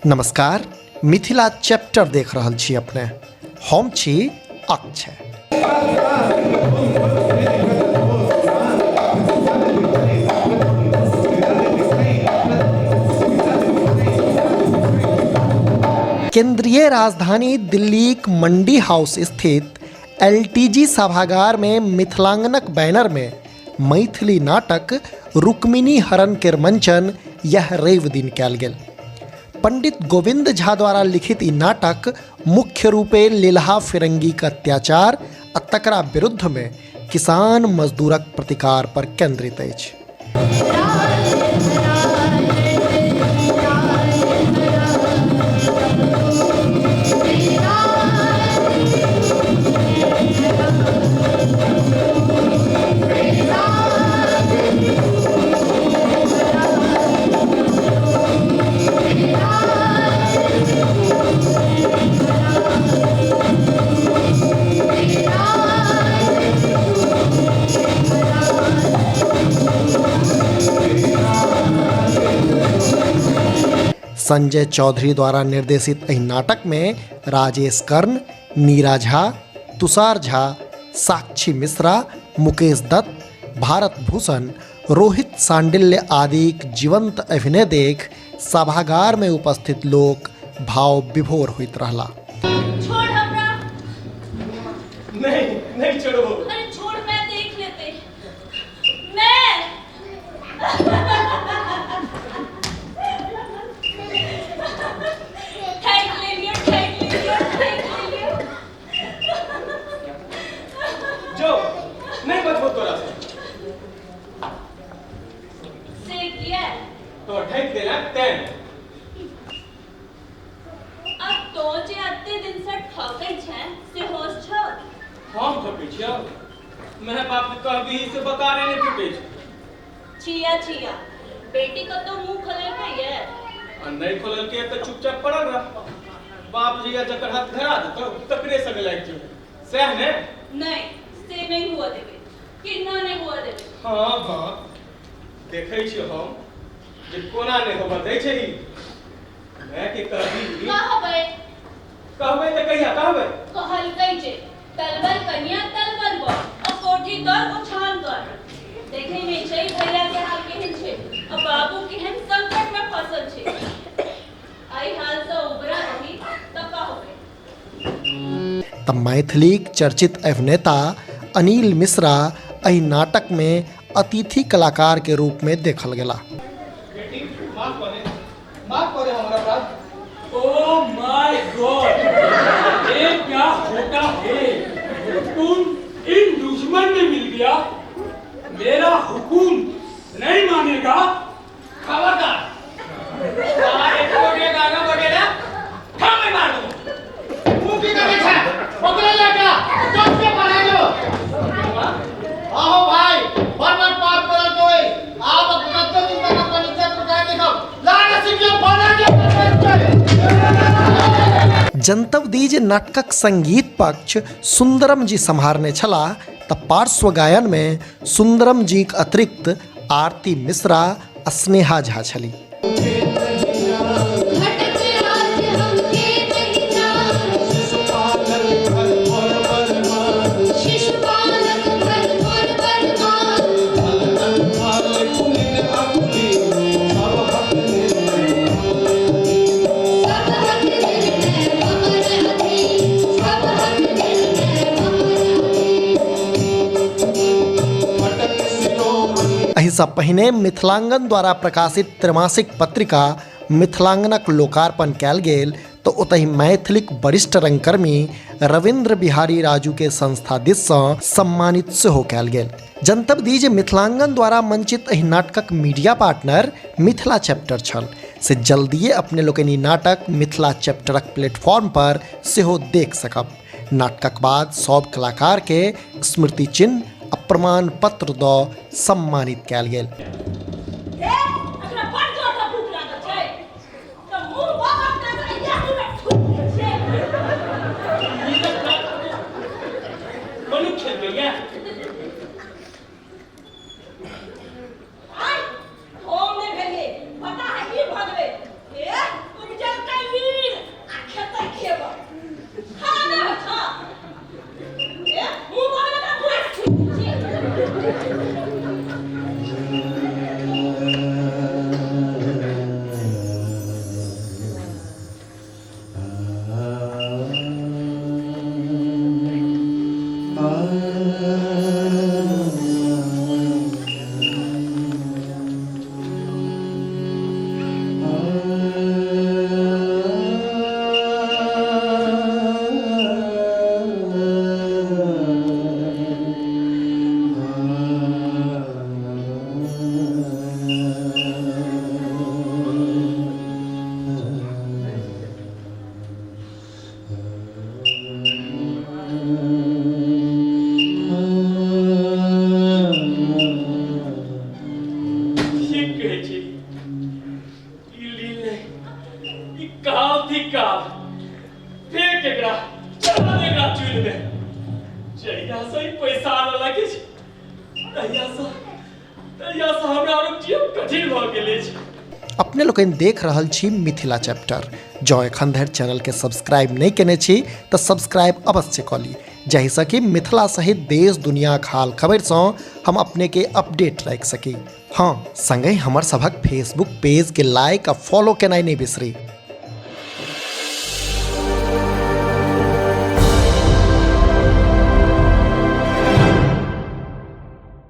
नमस्कार, मिथिला चैप्टर देख रहल छी अपने। हम छी अक्षय। केंद्रीय राजधानी दिल्लीक मंडी हाउस स्थित LTG सभागार में मिथिलांगनक बैनर में मैथिली नाटक रुक्मिणी हरण केर मंचन यह रवि दिन कयल गेल। पंडित गोविंद झा द्वारा लिखित ई नाटक मुख्य रूपे लीलहा फिरंगीक अत्याचार आ तकरा विरुद्ध में किसान मजदूरक प्रतिकार पर केंद्रित अछि। संजय चौधरी द्वारा निर्देशित एहि नाटक में राजेश कर्ण, नीरा झा, तुषार झा, साक्षी मिश्रा, मुकेश दत्त, भारत भूषण, रोहित सांडिल्य आदिक जीवंत अभिनय देख सभागार में उपस्थित लोक भाव विभोर होइत रहला। छोड़ हमरा। नहीं छोड़ो। अरे छोड़, मैं देख लेते। मैं ठेक ले लियो। जो नहीं बचबो तोरा से किया तो ठेक देला तें। अब तो जे अत्ते दिन से ठकै छै से होश छ। हम ठकै छियै। मैं बाप के कहबी से बकारे नहीं टूटे छिया बेटी को तो मुंह खोलल कहिए और नहीं खोलल के तो चुपचाप पड़ल रह। बाप जी जकर हाथ धरा देतो तकरे संग लाग जे सह ने। नहीं, से नहीं हुआ देबे। किन्ना नहीं हुआ देबे। हां देखै छी हम जे कोना नहीं होबा दै छै। मैं के कहबी कहबै तो कहिया कहबै। कहल कहि जे तलबल कन्या तलबल ब और कोठी कर उछाल कर। देखे में छै भैया के हाल केहन छै और बाबू केहन संकट में फंसल छै। आई हाल से उबरा रही तब कहबै। तब मैथिलीक चर्चित अभिनेता अनिल मिश्रा एहि नाटक में अतिथि कलाकार के रूप में देखल गेला। बेटी माफ करे हमरा बात। ओह माय गॉड, ये क्या होता है? तुम इन दुश्मन में मिल गया। मेरा हुकुम नहीं मानेगा। खबरदार सारे कोटे गाना वगैरह थामे मार दो। मुंह की करे छै पकड़ लगा चोट पे पड़ा दो। आहो भाई बर्बाद पाप कर कोई आप कत्ते दिन तक अपनी इज्जत बचा के खाओ। लाना सीखियो बना के जनतब दी जे नाटकक संगीत पक्ष सुंदरम जी सम्हारने छला त पार्श्व गायन में सुंदरम जीक अतिरिक्त आरती मिश्रा आ स्नेहा झा छली। एहि सँ पहिने मिथिलांगन द्वारा प्रकाशित त्रैमासिक पत्रिका मिथिलांगनक लोकार्पण कयल गेल तो ओतहि मैथिलीक वरिष्ठ रंगकर्मी रविंद्र बिहारी राजू के संस्था दिस सँ सम्मानित सेहो कयल गेल। जनतब दी जे मिथिलांगन द्वारा मंचित एहि नाटकक मीडिया पार्टनर मिथिला चैप्टर छल से जल्दिए अपने लोकनि नाटक मिथिला चैप्टरक प्लेटफॉर्म पर सेहो देख सकब। नाटकक बाद सब कलाकार के स्मृति चिन्ह आ प्रमाण पत्र दऽ सम्मानित कयल गेल। होम ने भेलिए पता है की भगवे तुम जब फेंक एकरा चला एकरा चूल्ह में जहिया से ही पैसा आने लगे छै तहिया से हमरा और जीव कठिन भ गेले छै। अपने लोग देख रहल छी मिथिला चैप्टर। जो एखन धरि चैनल के सब्सक्राइब नहीं केने छी तो सब्सक्राइब अवश्य कऽ ली, जाहिसँ कि मिथिला सहित देश दुनिया हाल खबर सँ हम अपने के अपडेट रख सकी। हाँ, संगे हमर सभक फेसबुक पेज के लाइक आ फॉलो केनाइ नहीं बिसरी।